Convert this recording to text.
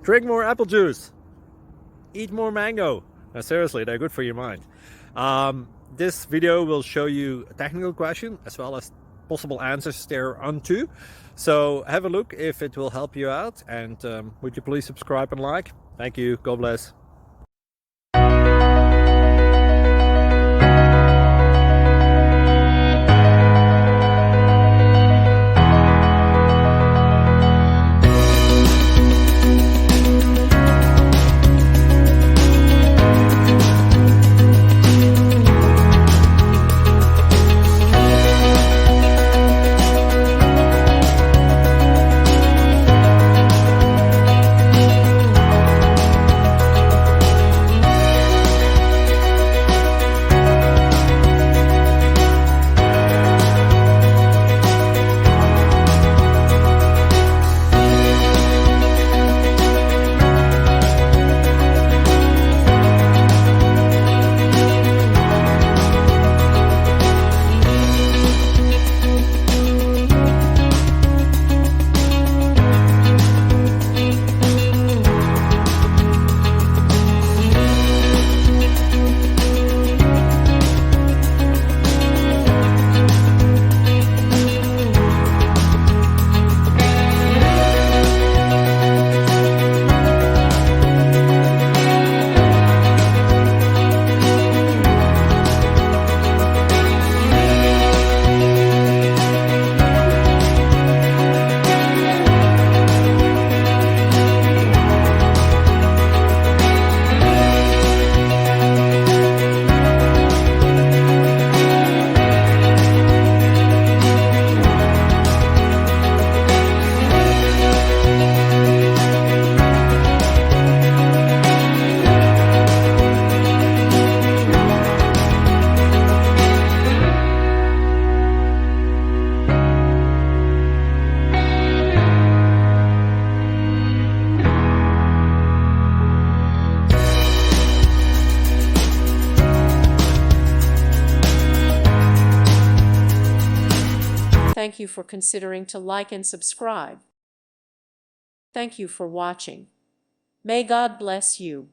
Drink more apple juice. Eat more mango. Now, seriously, they're good for your mind. This video will show you a technical question as well as possible answers thereunto. So have a look if it will help you out, and would you please subscribe and like? Thank you. God bless. Thank you for considering to like and subscribe. Thank you for watching. May God bless you.